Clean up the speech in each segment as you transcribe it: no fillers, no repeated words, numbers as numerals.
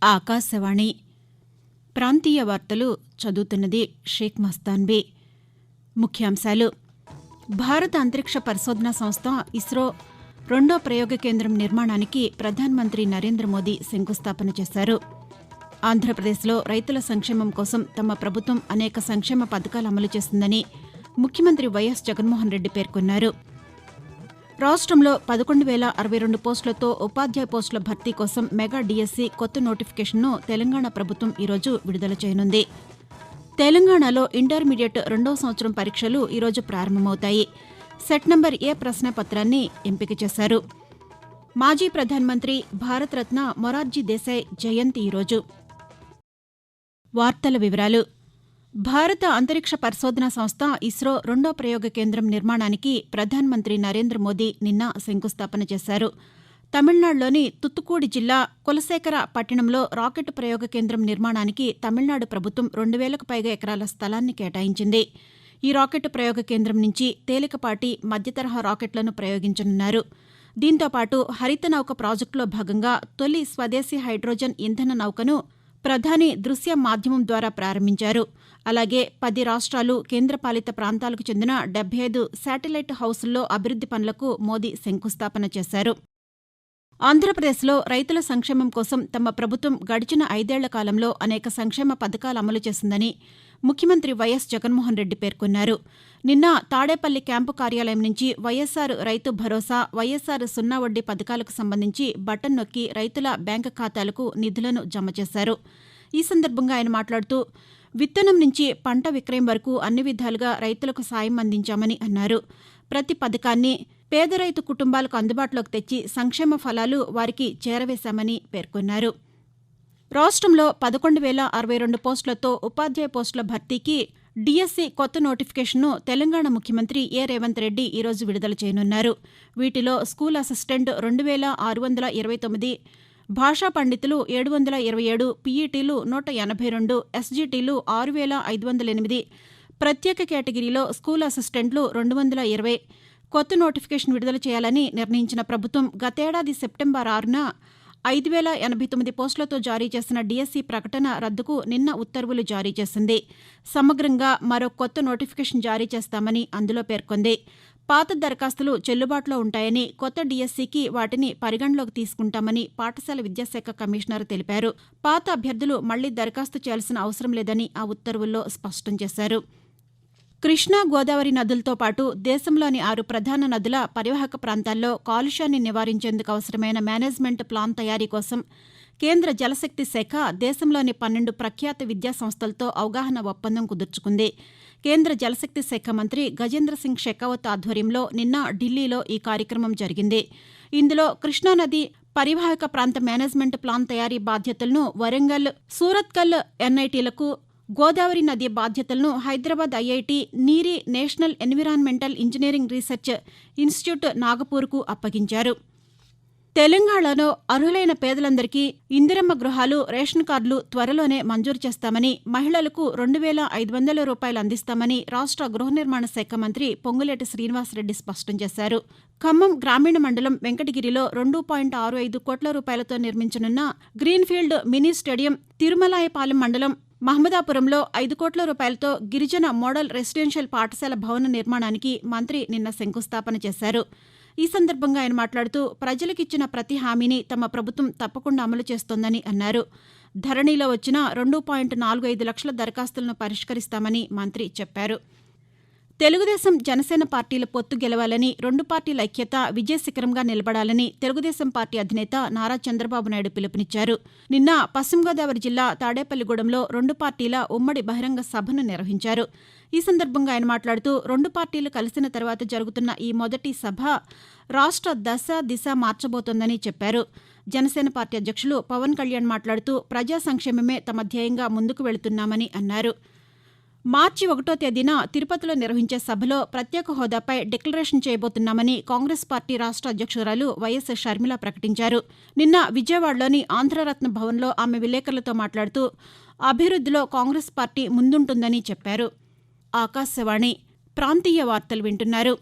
ఆకాశవాణి ప్రాంతీయ వార్తలు చదువుతున్నది షేక్ మస్తాన్బీ. ముఖ్యాంశాలు: భారత అంతరిక్ష పరిశోధనా సంస్థ ఇస్రో రెండో ప్రయోగ కేంద్రం నిర్మాణానికి ప్రధానమంత్రి నరేంద్ర మోదీ శంకుస్థాపన చేశారు. ఆంధ్రప్రదేశ్లో రైతుల సంక్షేమం కోసం తమ ప్రభుత్వం అనేక సంక్షేమ పథకాలు అమలు చేస్తుందని ముఖ్యమంత్రి వైఎస్ జగన్మోహన్ రెడ్డి పేర్కొన్నారు. రాష్ట్రంలో 11,062 పోస్టులతో ఉపాధ్యాయ పోస్టుల భర్తీ కోసం మెగా డిఎస్సి కొత్త నోటిఫికేషన్ను తెలంగాణ ప్రభుత్వం ఈరోజు విడుదల చేయనుంది. తెలంగాణలో ఇంటర్మీడియట్ రెండవ సంవత్సరం పరీక్షలు ఈరోజు ప్రారంభమవుతాయి. సెట్ నంబర్ ఏ ప్రశ్నాపత్రాన్ని ఎంపిక చేశారు. మాజీ ప్రధానమంత్రి భారతరత్న మొరార్జీ దేశాయ్ జయంతి ఈరోజు. వార్తల వివరాలు: భారత అంతరిక్ష పరిశోధనా సంస్థ ఇస్రో రెండో ప్రయోగ కేంద్రం నిర్మాణానికి ప్రధానమంత్రి నరేంద్ర మోదీ నిన్న శంకుస్థాపన చేశారు. తమిళనాడులోని తుత్తుకూడి జిల్లా కులశేఖర పట్టణంలో రాకెట్ ప్రయోగ కేంద్రం నిర్మాణానికి తమిళనాడు ప్రభుత్వం 2,000కు పైగా ఎకరాల స్థలాన్ని కేటాయించింది. ఈ రాకెట్ ప్రయోగ కేంద్రం నుంచి తేలికపాటి మధ్యతరహా రాకెట్లను ప్రయోగించనున్నారు. దీంతో పాటు హరిత నౌక ప్రాజెక్టులో భాగంగా తొలి స్వదేశీ హైడ్రోజన్ ఇంధన నౌకను ప్రధాని దృశ్య మాధ్యమం ద్వారా ప్రారంభించారు. అలాగే 10 రాష్ట్రాలు, కేంద్రపాలిత ప్రాంతాలకు చెందిన 75 శాటిలైట్ హౌసుల్లో అభివృద్ది పనులకు మోదీ శంకుస్థాపన చేశారు. ఆంధ్రప్రదేశ్లో రైతుల సంక్షేమం కోసం తమ ప్రభుత్వం గడిచిన 5 ఏళ్ల కాలంలో అనేక సంక్షేమ పథకాలు అమలు చేసిందని ముఖ్యమంత్రి వైఎస్ జగన్మోహన్ రెడ్డి పేర్కొన్నారు. నిన్న తాడేపల్లి క్యాంపు కార్యాలయం నుంచి వైఎస్సార్ రైతు భరోసా, వైఎస్సార్ సున్నా వడ్డీ పథకాలకు సంబంధించి బటన్ నొక్కి రైతుల బ్యాంకు ఖాతాలకు నిధులను జమ చేశారు. ఈ సందర్భంగా ఆయన మాట్లాడుతూ, విత్తనం నుంచి పంట విక్రయం వరకు అన్ని విధాలుగా రైతులకు సాయం అందించామని అన్నారు. ప్రతి పథకాన్ని పేద రైతు కుటుంబాలకు అందుబాటులోకి తెచ్చి సంక్షేమ ఫలాలు వారికి చేరవేశామని పేర్కొన్నారు. రాష్ట్రంలో 11,062 పోస్టులతో ఉపాధ్యాయ పోస్టుల భర్తీకి డిఎస్సి కొత్త నోటిఫికేషన్ను తెలంగాణ ముఖ్యమంత్రి ఏ రేవంత్ రెడ్డి ఈరోజు విడుదల చేయనున్నారు. వీటిలో స్కూల్ అసిస్టెంట్ 2,629, భాషా పండితులు 727, పీఈటీలు 182, ఎస్జీటీలు 6,508, ప్రత్యేక కేటగిరీలో స్కూల్ అసిస్టెంట్లు 220 కొత్త నోటిఫికేషన్ విడుదల చేయాలని నిర్ణయించిన ప్రభుత్వం గతేడాది సెప్టెంబర్ 6న 5,089 పోస్టులతో జారీ చేసిన డిఎస్సి ప్రకటన రద్దుకు నిన్న ఉత్తర్వులు జారీ చేసింది. సమగ్రంగా మరో కొత్త నోటిఫికేషన్ జారీ చేస్తామని అందులో పేర్కొంది. పాత దరఖాస్తులు చెల్లుబాటులో ఉంటాయని, కొత్త డిఎస్సికి వాటిని పరిగణలోకి తీసుకుంటామని పాఠశాల విద్యాశాఖ కమిషనర్ తెలిపారు. పాత అభ్యర్థులు మళ్లీ దరఖాస్తు చేయాల్సిన అవసరం లేదని ఆ ఉత్తర్వుల్లో స్పష్టం చేశారు. కృష్ణా, గోదావరి నదులతో పాటు దేశంలోని 6 ప్రధాన నదుల పరివాహక ప్రాంతాల్లో కాలుష్యాన్ని నివారించేందుకు అవసరమైన మేనేజ్మెంట్ ప్లాన్ తయారీ కోసం కేంద్ర జలశక్తి శాఖ దేశంలోని 12 ప్రఖ్యాత విద్యా సంస్థలతో అవగాహన ఒప్పందం కుదుర్చుకుంది. కేంద్ర జలశక్తి శాఖ మంత్రి గజేంద్ర సింగ్ షెకావత్ ఆధ్వర్యంలో నిన్న ఢిల్లీలో ఈ కార్యక్రమం జరిగింది. ఇందులో కృష్ణానది పరివాహక ప్రాంత మేనేజ్మెంట్ ప్లాన్ తయారీ బాధ్యతలను వరంగల్, సూరత్కల్ ఎన్ఐటీలకు, గోదావరి నది బాధ్యతలను Hyderabad IIT, NEERI national environmental engineering research institute నాగపూర్కు అప్పగించారు. తెలంగాణలో అర్హులైన పేదలందరికీ ఇందిరమ్మ గృహాలు, రేషన్ కార్డులు త్వరలోనే మంజూరు చేస్తామని, మహిళలకు 2,500 రూపాయలు అందిస్తామని రాష్ట్ర గృహ నిర్మాణ శాఖ మంత్రి పొంగులేటి శ్రీనివాసరెడ్డి స్పష్టం చేశారు. ఖమ్మం గ్రామీణ మండలం వెంకటగిరిలో 2.65 కోట్ల రూపాయలతో నిర్మించనున్న గ్రీన్ఫీల్డ్ మినీ స్టేడియం, తిరుమలాయపాలెం మండలం మహమ్మదాపురంలో 5 కోట్ల రూపాయలతో గిరిజన మోడల్ రెసిడెన్షియల్ పాఠశాల భవన నిర్మాణానికి మంత్రి నిన్న శంకుస్థాపన చేశారు. ఈ సందర్భంగా ఆయన మాట్లాడుతూ, ప్రజలకిచ్చిన ప్రతి హామీని తమ ప్రభుత్వం తప్పకుండా అమలు చేస్తోందని అన్నారు. ధరణిలో వచ్చిన 2.45 లక్షల దరఖాస్తులను పరిష్కరిస్తామని మంత్రి చెప్పారు. తెలుగుదేశం, జనసేన పార్టీల పొత్తు గెలవాలని, 2 పార్టీల ఐక్యత విజయశిఖరంగా నిలబడాలని తెలుగుదేశం పార్టీ అధినేత నారా చంద్రబాబు నాయుడు పిలుపునిచ్చారు. నిన్న పశ్చిమ గోదావరి జిల్లా తాడేపల్లిగూడెంలో 2 పార్టీల ఉమ్మడి బహిరంగ సభను నిర్వహించారు. ఈ సందర్భంగా ఆయన మాట్లాడుతూ, 2 పార్టీలు కలిసిన తర్వాత జరుగుతున్న ఈ మొదటి సభ రాష్ట్ర దశ, దిశ మార్చబోతోందని చెప్పారు. జనసేన పార్టీ అధ్యక్షులు పవన్ కళ్యాణ్ మాట్లాడుతూ, ప్రజా సంక్షేమమే తమ ధ్యేయంగా ముందుకు వెళుతున్నామని అన్నారు. మార్చి 1వ తేదీన తిరుపతిలో నిర్వహించే సభలో ప్రత్యేక హోదాపై డిక్లరేషన్ చేయబోతున్నామని కాంగ్రెస్ పార్టీ రాష్ట్ర అధ్యక్షురాలు వైఎస్ షర్మిల ప్రకటించారు. నిన్న విజయవాడలోని ఆంధ్రరత్న భవన్లో ఆమె విలేకరులతో మాట్లాడుతూ, అభివృద్దిలో కాంగ్రెస్ పార్టీ ముందుంటుందని చెప్పారు. ఆకాశవాణి ప్రాంతీయ వార్తలు వింటున్నారు.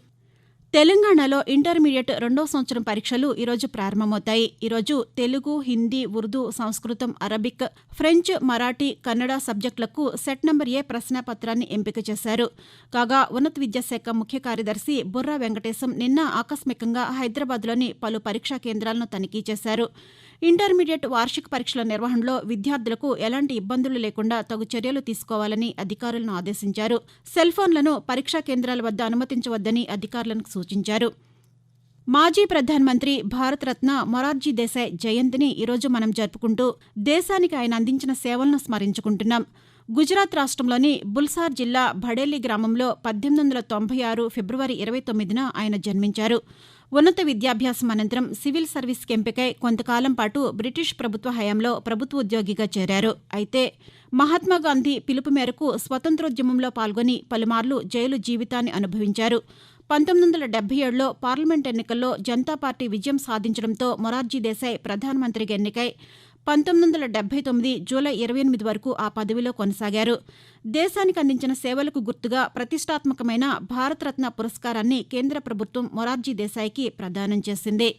తెలంగాణలో ఇంటర్మీడియట్ రెండో సంవత్సరం పరీక్షలు ఈరోజు ప్రారంభమవుతాయి. ఈరోజు తెలుగు, హిందీ, ఉర్దూ, సంస్కృతం, అరబిక్, ఫ్రెంచ్, మరాఠీ, కన్నడ సబ్జెక్టులకు సెట్ నంబర్ ఏ ప్రశ్నాపత్రాన్ని ఎంపిక చేశారు. కాగా ఉన్నత విద్యాశాఖ ముఖ్య కార్యదర్శి బుర్రా వెంకటేశం నిన్న ఆకస్మికంగా హైదరాబాద్లోని పలు పరీక్షా కేంద్రాలను తనిఖీ చేశారు. ఇంటర్మీడియట్ వార్షిక పరీక్షల నిర్వహణలో విద్యార్థులకు ఎలాంటి ఇబ్బందులు లేకుండా తగు చర్యలు తీసుకోవాలని అధికారులను ఆదేశించారు. సెల్ఫోన్లను పరీక్షా కేంద్రాల వద్ద అనుమతించవద్దని అధికారులకు సూచించారు. మాజీ ప్రధానమంత్రి భారతరత్న మొరార్జీ దేశాయ్ జయంతిని ఈరోజు మనం జరుపుకుంటూ దేశానికి ఆయన అందించిన సేవలను స్మరించుకుంటున్నాం. గుజరాత్ రాష్ట్రంలోని బుల్సార్ జిల్లా భడేలి గ్రామంలో 1896 ఫిబ్రవరి 29న ఆయన జన్మించారు. ఉన్నత విద్యాభ్యాసం అనంతరం సివిల్ సర్వీస్కి ఎంపికై కొంతకాలం పాటు బ్రిటిష్ ప్రభుత్వ హయాంలో ప్రభుత్వ ఉద్యోగిగా చేరారు. అయితే మహాత్మాగాంధీ పిలుపు మేరకు స్వతంత్రోద్యమంలో పాల్గొని పలుమార్లు జైలు జీవితాన్ని అనుభవించారు. 1977లో పార్లమెంట్ ఎన్నికల్లో జనతా పార్టీ విజయం సాధించడంతో మొరార్జీ దేశాయ్ ప్రధానమంత్రిగా ఎన్నికై 1979 జూలై 28 వరకు ఆ పదవిలో కొనసాగారు. దేశానికి అందించిన సేవలకు గుర్తుగా ప్రతిష్టాత్మకమైన భారతరత్న పురస్కారాన్ని కేంద్ర ప్రభుత్వం మొరార్జీ దేశాయ్కి ప్రదానం చేసింది.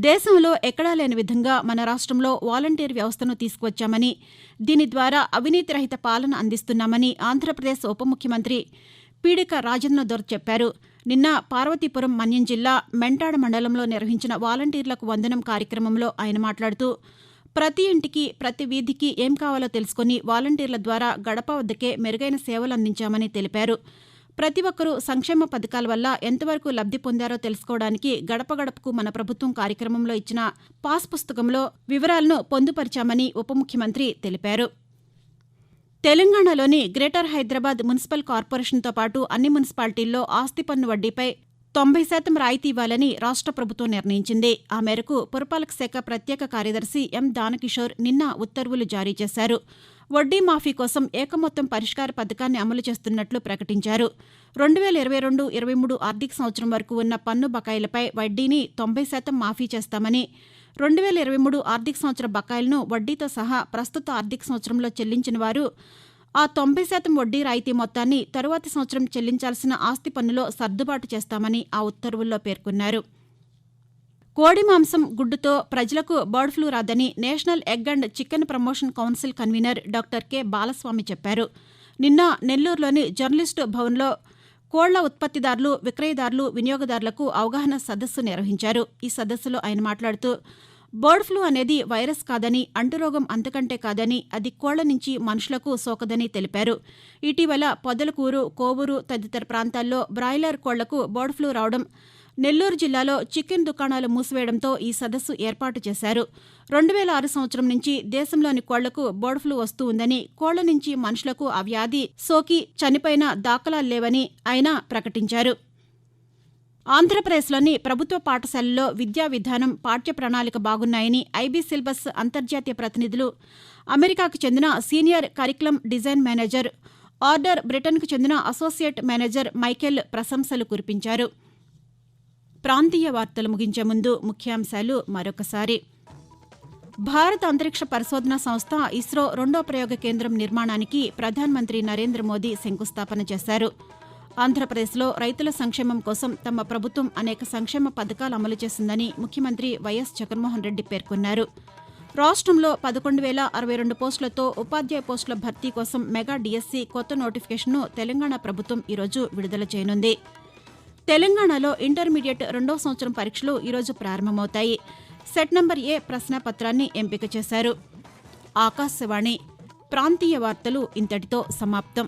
దేశంలో ఎక్కడా లేని విధంగా మన రాష్ట్రంలో వాలంటీర్ వ్యవస్థను తీసుకువచ్చామని, దీని ద్వారా అవినీతి రహిత పాలన అందిస్తున్నామని ఆంధ్రప్రదేశ్ ఉప ముఖ్యమంత్రి పీడిక రాజేంద్ర దొర చెప్పారు. నిన్న పార్వతీపురం మన్యం జిల్లా మెంటాడ మండలంలో నిర్వహించిన వాలంటీర్లకు వందనం కార్యక్రమంలో ఆయన మాట్లాడుతూ ప్రతి ఇంటికి, ప్రతి వీధికి ఏం కావాలో తెలుసుకుని వాలంటీర్ల ద్వారా గడప వద్దకే మెరుగైన సేవలు అందించామని తెలిపారు. ప్రతి ఒక్కరూ సంక్షేమ పథకాల వల్ల ఎంతవరకు లబ్ధి పొందారో తెలుసుకోవడానికి గడప గడపకు మన ప్రభుత్వం కార్యక్రమంలో ఇచ్చిన పాస్ పుస్తకంలో వివరాలను పొందుపరిచామని ఉప ముఖ్యమంత్రి తెలిపారు. తెలంగాణలోని గ్రేటర్ హైదరాబాద్ మున్సిపల్ కార్పొరేషన్తో పాటు అన్ని మున్సిపాలిటీల్లో ఆస్తి పన్ను వడ్డీపై 90% రాయితీ ఇవ్వాలని రాష్ట్ర ప్రభుత్వం నిర్ణయించింది. ఆ మేరకు పురపాలక శాఖ ప్రత్యేక కార్యదర్శి ఎం దానకిషోర్ నిన్న ఉత్తర్వులు జారీ చేశారు. వడ్డీ మాఫీ కోసం ఏకమొత్తం పరిష్కార పథకాన్ని అమలు చేస్తున్నట్లు ప్రకటించారు. 2022-23 ఆర్థిక సంవత్సరం వరకు ఉన్న పన్ను బకాయిలపై వడ్డీని 90% మాఫీ చేస్తామని, 2023 ఆర్థిక సంవత్సర బకాయిలను వడ్డీతో సహా ప్రస్తుత ఆర్థిక సంవత్సరంలో చెల్లించిన వారు ఆ 90% వడ్డీ రాయితీ మొత్తాన్ని తరువాతి సంవత్సరం చెల్లించాల్సిన ఆస్తి పన్నులో సర్దుబాటు చేస్తామని ఆ ఉత్తర్వుల్లో పేర్కొన్నారు. కోడి మాంసం, గుడ్డుతో ప్రజలకు బర్డ్ ఫ్లూ రాదని national egg and chicken promotion council convener doctor K Balaswamy చెప్పారు. నిన్న నెల్లూరులోని జర్నలిస్టు భవన్లో కోళ్ల ఉత్పత్తిదారులు, విక్రయదారులు, వినియోగదారులకు అవగాహన సదస్సు నిర్వహించారు. ఈ సదస్సులో ఆయన మాట్లాడుతూ బర్డ్ ఫ్లూ అనేది వైరస్ కాదని, అంటురోగం అంతకంటే కాదని, అది కోళ్ల నుంచి మనుషులకు సోకదని తెలిపారు. ఇటీవల పొదలకూరు, కోవూరు తదితర ప్రాంతాల్లో బ్రాయిలర్ కోళ్లకు బర్డ్ ఫ్లూ రావడం, నెల్లూరు జిల్లాలో చికెన్ దుకాణాలు మూసివేయడంతో ఈ సదస్సు ఏర్పాటు చేశారు. 2006 సంవత్సరం నుంచి దేశంలోని కోళ్లకు బర్డ్ ఫ్లూ వస్తూ ఉందని, కోళ్ల నుంచి మనుషులకు ఆ వ్యాధి సోకి చనిపోయిన దాఖలాలు లేవని ఆయన ప్రకటించారు. ఆంధ్రప్రదేశ్లోని ప్రభుత్వ పాఠశాలల్లో విద్యా విధానం, పాఠ్య ప్రణాళిక బాగున్నాయని ఐబీ సిలబస్ అంతర్జాతీయ ప్రతినిధులు, అమెరికాకు చెందిన సీనియర్ కరికులం డిజైన్ మేనేజర్, ఆర్డర్ బ్రిటన్కు చెందిన అసోసియేట్ మేనేజర్ మైకేల్ ప్రశంసలు కురిపించారు. ప్రాంతీయ వార్తలు ముగించే ముందు ముఖ్యాంశాలు మరొకసారి. భారత అంతరిక్ష పరిశోధనా సంస్థ ఇస్రో రెండో ప్రయోగ కేంద్రం నిర్మాణానికి ప్రధానమంత్రి నరేంద్ర మోదీ శంకుస్థాపన చేశారు. ఆంధ్రప్రదేశ్లో రైతుల సంక్షేమం కోసం తమ ప్రభుత్వం అనేక సంక్షేమ పథకాలు అమలు చేసిందని ముఖ్యమంత్రి వైఎస్ జగన్మోహన్ రెడ్డి పేర్కొన్నారు. రాష్ట్రంలో 11,062 పోస్టులతో ఉపాధ్యాయ పోస్టుల భర్తీ కోసం మెగా డిఎస్సి కొత్త నోటిఫికేషన్ను తెలంగాణ ప్రభుత్వం ఈరోజు విడుదల చేయనుంది. తెలంగాణలో ఇంటర్మీడియట్ రెండో సంవత్సరం పరీక్షలు ఈరోజు ప్రారంభమవుతాయి. సెట్ నంబర్ ఏ ప్రశ్నాపత్రాన్ని ఎంపిక చేశారు. ఆకాశవాణి ప్రాంతీయ వార్తలు ఇంతటితో సమాప్తం.